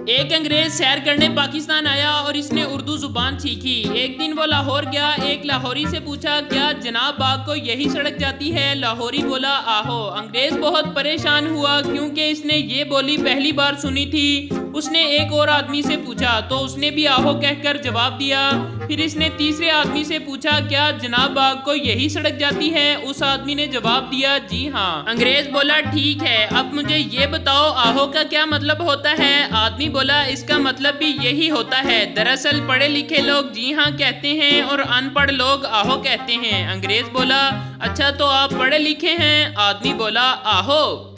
एक अंग्रेज सैर करने पाकिस्तान आया और इसने उर्दू जुबान सीखी। एक दिन वो लाहौर गया, एक लाहौरी से पूछा क्या जनाब बाग को यही सड़क जाती है? लाहौरी बोला आहो। अंग्रेज बहुत परेशान हुआ क्योंकि इसने ये बोली पहली बार सुनी थी। उसने एक और आदमी से पूछा तो उसने भी आहो कहकर जवाब दिया। फिर इसने तीसरे आदमी से पूछा क्या जनाब बाग को यही सड़क जाती है? उस आदमी ने जवाब दिया जी हाँ। अंग्रेज बोला ठीक है, अब मुझे ये बताओ आहो का क्या मतलब होता है? आदमी बोला इसका मतलब भी यही होता है। दरअसल पढ़े लिखे लोग जी हाँ कहते हैं और अनपढ़ लोग आहो कहते हैं। अंग्रेज बोला अच्छा तो आप पढ़े लिखे हैं? आदमी बोला आहो।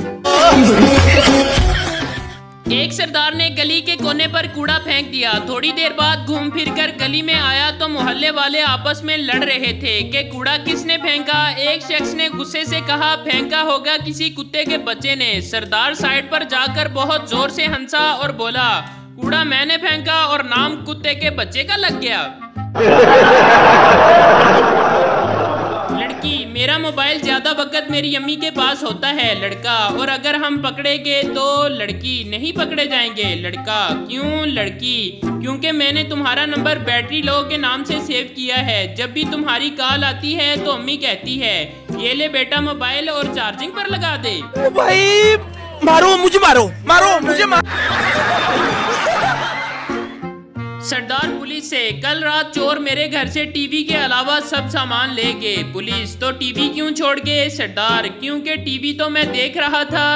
एक सरदार ने गली के कोने पर कूड़ा फेंक दिया। थोड़ी देर बाद घूम फिर कर गली में आया तो मोहल्ले वाले आपस में लड़ रहे थे कि कूड़ा किसने फेंका। एक शख्स ने गुस्से से कहा फेंका होगा किसी कुत्ते के बच्चे ने। सरदार साइड पर जाकर बहुत जोर से हंसा और बोला कूड़ा मैंने फेंका और नाम कुत्ते के बच्चे का लग गया। लड़की मेरा मोबाइल ज्यादा वक्त मेरी अम्मी के पास होता है। लड़का और अगर हम पकड़े गए तो? लड़की नहीं पकड़े जाएंगे। लड़का क्यों? लड़की क्योंकि मैंने तुम्हारा नंबर बैटरी लो के नाम से सेव किया है। जब भी तुम्हारी कॉल आती है तो अम्मी कहती है ये ले बेटा मोबाइल और चार्जिंग पर लगा दे। भाई मारो मुझे, मारो मुझे सरदार पुलिस से कल रात चोर मेरे घर से टीवी के अलावा सब सामान ले गए। पुलिस तो टीवी क्यों छोड़ गए? सरदार क्योंकि टीवी तो मैं देख रहा था।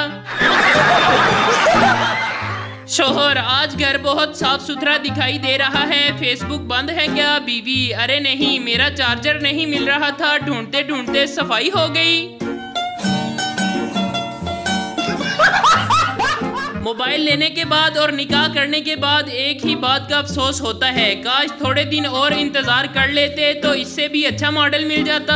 शोहर आज घर बहुत साफ सुथरा दिखाई दे रहा है, फेसबुक बंद है क्या? बीवी अरे नहीं मेरा चार्जर नहीं मिल रहा था, ढूंढते ढूंढते सफाई हो गई। मोबाइल लेने के बाद और निकाह करने के बाद एक ही बात का अफसोस होता है काश थोड़े दिन और इंतजार कर लेते तो इससे भी अच्छा मॉडल मिल जाता।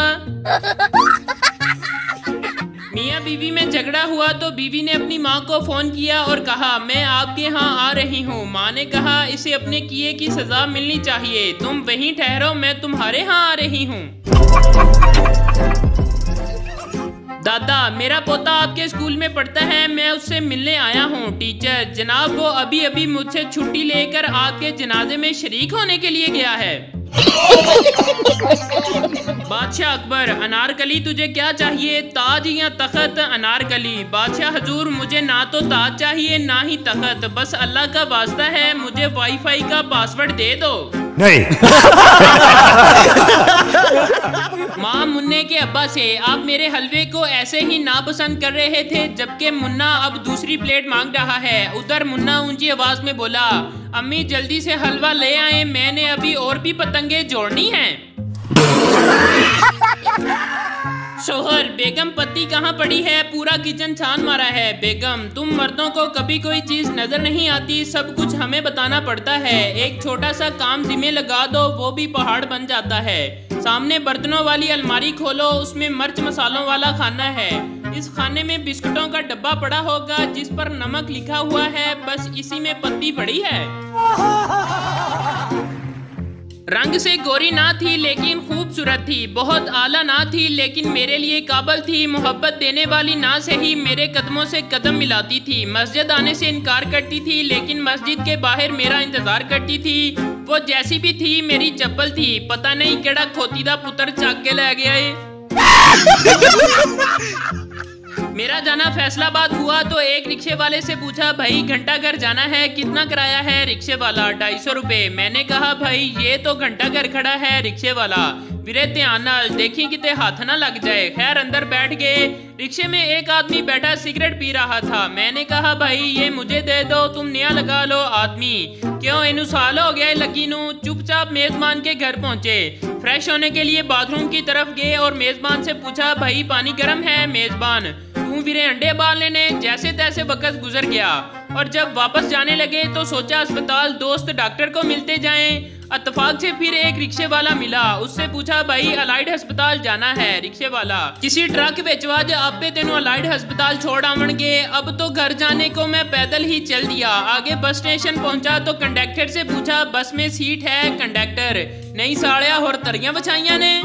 मियाँ बीवी में झगड़ा हुआ तो बीवी ने अपनी माँ को फोन किया और कहा मैं आपके यहाँ आ रही हूँ। माँ ने कहा इसे अपने किए की सजा मिलनी चाहिए, तुम वहीं ठहरो मैं तुम्हारे यहाँ आ रही हूँ। दादा मेरा पोता आपके स्कूल में पढ़ता है, मैं उससे मिलने आया हूँ। टीचर जनाब वो अभी अभी मुझसे छुट्टी लेकर आपके जनाजे में शरीक होने के लिए गया है। बादशाह अकबर अनारकली तुझे क्या चाहिए, ताज या तख्त? अनारकली बादशाह हजूर मुझे ना तो ताज चाहिए ना ही तख्त, बस अल्लाह का वास्ता है मुझे वाईफाई का पासवर्ड दे दो। नहीं। माँ मुन्ने के अब्बा से आप मेरे हलवे को ऐसे ही नापसंद कर रहे थे जबकि मुन्ना अब दूसरी प्लेट मांग रहा है। उधर मुन्ना ऊंची आवाज में बोला अम्मी जल्दी से हलवा ले आए, मैंने अभी और भी पतंगे जोड़नी हैं। शोहर बेगम पत्ती कहाँ पड़ी है? पूरा किचन छान मारा है। बेगम तुम मर्दों को कभी कोई चीज नजर नहीं आती, सब कुछ हमें बताना पड़ता है। एक छोटा सा काम जिम्मे लगा दो वो भी पहाड़ बन जाता है। सामने बर्तनों वाली अलमारी खोलो, उसमें मिर्च मसालों वाला खाना है। इस खाने में बिस्कुटों का डब्बा पड़ा होगा जिस पर नमक लिखा हुआ है, बस इसी में पत्ती पड़ी है। रंग से गोरी ना थी लेकिन खूबसूरत थी, बहुत आला ना थी लेकिन मेरे लिए काबिल थी। मोहब्बत देने वाली ना सही मेरे कदमों से कदम मिलाती थी। मस्जिद आने से इनकार करती थी लेकिन मस्जिद के बाहर मेरा इंतजार करती थी। वो जैसी भी थी मेरी चप्पल थी, पता नहीं केड़ा खोती दा पुत्र चक के ले गया है। मेरा जाना फैसलाबाद हुआ तो एक रिक्शे वाले से पूछा भाई घंटा घर जाना है कितना किराया है? रिक्शे वाला 250 रुपए। मैंने कहा भाई ये तो घंटा घर खड़ा है। रिक्शे वाला वीरे ध्यान नाल देखी किते हाथ ना लग जाए। खैर अंदर बैठ गए। रिक्शे में एक आदमी बैठा सिगरेट पी रहा था। मैंने कहा भाई ये मुझे दे दो तुम नया लगा लो। आदमी क्यों इनू साल हो गया लगी नू। चुपचाप मेजबान के घर पहुंचे। फ्रेश होने के लिए बाथरूम की तरफ गए और मेजबान से पूछा भाई पानी गर्म है? मेजबान तू वीरे अंडे बाल लेने। जैसे तैसे वक्त गुजर गया और जब वापस जाने लगे तो सोचा अस्पताल दोस्त डॉक्टर को मिलते जाएं। इत्तेफाक से फिर एक रिक्शे वाला मिला, उससे पूछा भाई अलाइड अस्पताल जाना है? रिक्शे वाला किसी ट्रक बेचवा जो आप पे तेनों अलाइड अस्पताल छोड़ आवणगे। अब तो घर जाने को मैं पैदल ही चल दिया। आगे बस स्टेशन पहुंचा तो कंडक्टर से पूछा बस में सीट है? कंडक्टर नहीं साड़िया और तरियां बछाइया ने।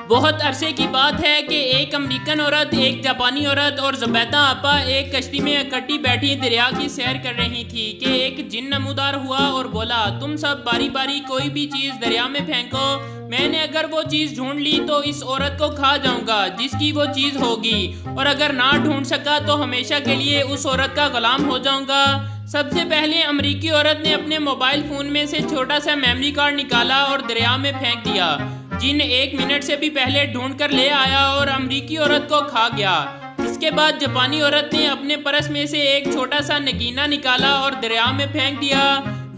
बहुत अरसे की बात है कि एक अमेरिकन औरत, एक जापानी औरत और ज़ुबैदा आपा एक कश्ती में इकट्ठी बैठी दरिया की सैर कर रही थी कि एक जिन नमूदार हुआ और बोला, तुम सब बारी बारी कोई भी चीज़ दरिया में फेंको, मैंने अगर वो चीज़ ढूंढ ली तो इस औरत को खा जाऊंगा जिसकी वो चीज़ होगी, और अगर ना ढूंढ सका तो हमेशा के लिए उस औरत का गुलाम हो जाऊंगा। सबसे पहले अमेरिकी औरत ने अपने मोबाइल फ़ोन में से छोटा सा मेमोरी कार्ड निकाला और दरिया में फेंक दिया। जिन 1 मिनट से भी पहले ढूंढ कर ले आया और अमेरिकी औरत को खा गया। इसके बाद जापानी औरत ने अपने पर्स में से एक छोटा सा नगीना निकाला और दरिया में फेंक दिया।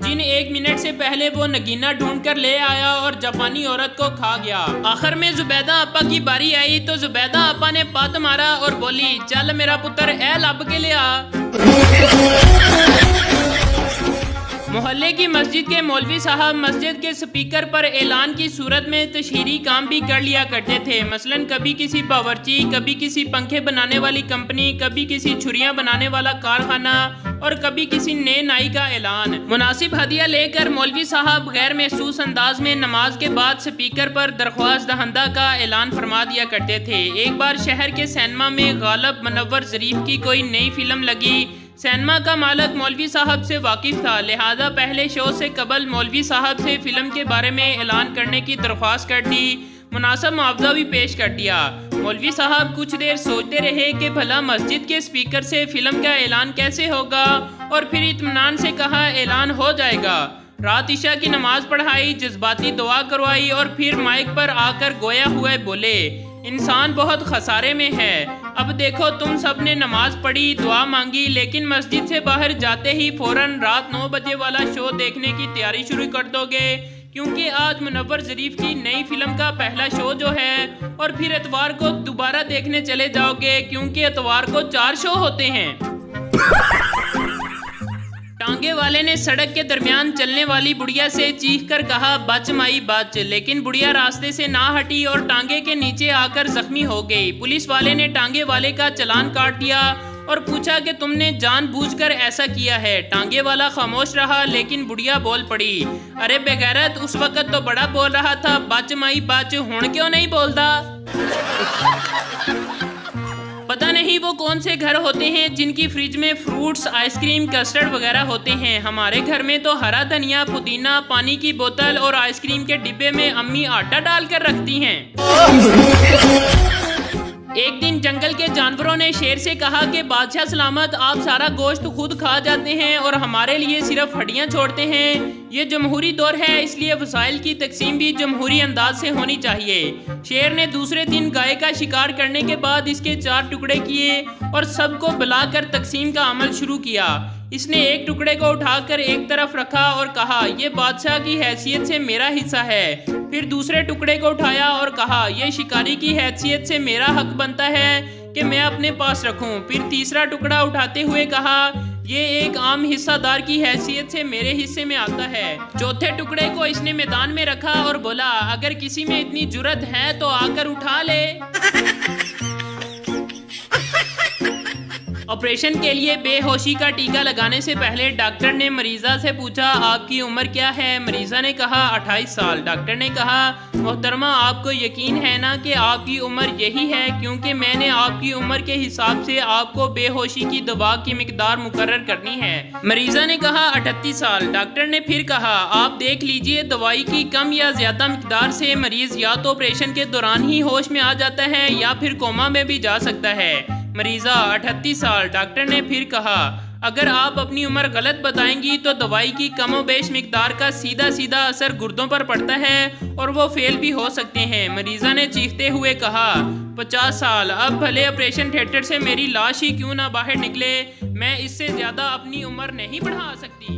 जिन 1 मिनट से पहले वो नगीना ढूंढ कर ले आया और जापानी औरत को खा गया। आखिर में ज़ुबैदा आपा की बारी आई तो ज़ुबैदा आपा ने पद मारा और बोली, चल मेरा पुत्र ए लब के ले आ। मोहल्ले की मस्जिद के मौलवी साहब मस्जिद के स्पीकर पर ऐलान की सूरत में तशहीरी काम भी कर लिया करते थे। मसलन कभी किसी बावर्ची, कभी किसी पंखे बनाने वाली कंपनी, कभी किसी छुरियां बनाने वाला कारखाना और कभी किसी नए नाई का ऐलान। मुनासिब हदिया लेकर मौलवी साहब गैर महसूस अंदाज में नमाज के बाद स्पीकर पर दरख्वास्त दहंदा का ऐलान फरमा दिया करते थे। एक बार शहर के सिनेमा में गालिब मुनव्वर ज़रीफ की कोई नई फिल्म लगी। सिनेमा का मालिक मौलवी साहब से वाकिफ था, लिहाजा पहले शो से कबल मौलवी साहब से फिल्म के बारे में ऐलान करने की दरख्वास्त कर दी। मुनासिब मुआवजा भी पेश कर दिया। मौलवी साहब कुछ देर सोचते रहे कि भला मस्जिद के स्पीकर से फिल्म का ऐलान कैसे होगा, और फिर इत्मीनान से कहा ऐलान हो जाएगा। रात इशा की नमाज पढ़ाई, जज्बाती दुआ करवाई और फिर माइक पर आकर गोया हुए बोले, इंसान बहुत खसारे में है। अब देखो तुम सब ने नमाज पढ़ी, दुआ मांगी, लेकिन मस्जिद से बाहर जाते ही फौरन रात 9 बजे वाला शो देखने की तैयारी शुरू कर दोगे, क्योंकि आज मुनव्वर ज़रीफ की नई फिल्म का पहला शो जो है, और फिर इतवार को दोबारा देखने चले जाओगे क्योंकि इतवार को 4 शो होते हैं। टांगे वाले ने सड़क के दरमियान चलने वाली बुढ़िया से चीख कर कहा, बच माई बच, लेकिन बुढ़िया रास्ते से ना हटी और टांगे के नीचे आकर जख्मी हो गई। पुलिस वाले ने टांगे वाले का चालान काट दिया और पूछा कि तुमने जानबूझकर ऐसा किया है। टांगे वाला खामोश रहा, लेकिन बुढ़िया बोल पड़ी, अरे बेगैरत, उस वक्त तो बड़ा बोल रहा था बच माई बच, हुण क्यों नहीं बोलता? पता नहीं वो कौन से घर होते हैं जिनकी फ्रिज में फ्रूट्स, आइसक्रीम, कस्टर्ड वगैरह होते हैं। हमारे घर में तो हरा धनिया, पुदीना, पानी की बोतल और आइसक्रीम के डिब्बे में अम्मी आटा डालकर रखती हैं। एक दिन जंगल के जानवरों ने शेर से कहा कि बादशाह सलामत, आप सारा गोश्त खुद खा जाते हैं और हमारे लिए सिर्फ हड्डियां छोड़ते हैं। ये जमहूरी दौर है, इसलिए वसाइल की तकसीम भी जमहूरी अंदाज से होनी चाहिए। शेर ने दूसरे दिन गाय का शिकार करने के बाद इसके 4 टुकड़े किए और सबको बुलाकर तकसीम का अमल शुरू किया। इसने एक टुकड़े को उठाकर एक तरफ रखा और कहा, यह बादशाह की हैसियत से मेरा हिस्सा है। फिर दूसरे टुकड़े को उठाया और कहा, यह शिकारी की हैसियत से मेरा हक बनता है कि मैं अपने पास रखूं। फिर तीसरा टुकड़ा उठाते हुए कहा, ये एक आम हिस्सादार की हैसियत से मेरे हिस्से में आता है। चौथे टुकड़े को इसने मैदान में रखा और बोला, अगर किसी में इतनी जुर्रत है तो आकर उठा ले। ऑपरेशन के लिए बेहोशी का टीका लगाने से पहले डॉक्टर ने मरीजा से पूछा, आपकी उम्र क्या है? मरीजा ने कहा 28 साल। डॉक्टर ने कहा, मोहतरमा, आपको यकीन है ना कि आपकी उम्र यही है, क्योंकि मैंने आपकी उम्र के हिसाब से आपको बेहोशी की दवा की मिकदार मुकर्रर करनी है। मरीजा ने कहा 38 साल। डॉक्टर ने फिर कहा, आप देख लीजिए, दवाई की कम या ज्यादा मिकदार से मरीज या तो ऑपरेशन के दौरान ही होश में आ जाता है या फिर कोमा में भी जा सकता है। मरीजा 38 साल। डॉक्टर ने फिर कहा, अगर आप अपनी उम्र गलत बताएंगी तो दवाई की कमोबेश मिकदार का सीधा सीधा असर गुर्दों पर पड़ता है और वो फेल भी हो सकते हैं। मरीजा ने चीखते हुए कहा, 50 साल। अब भले ऑपरेशन थिएटर से मेरी लाश ही क्यों ना बाहर निकले, मैं इससे ज्यादा अपनी उम्र नहीं बढ़ा सकती।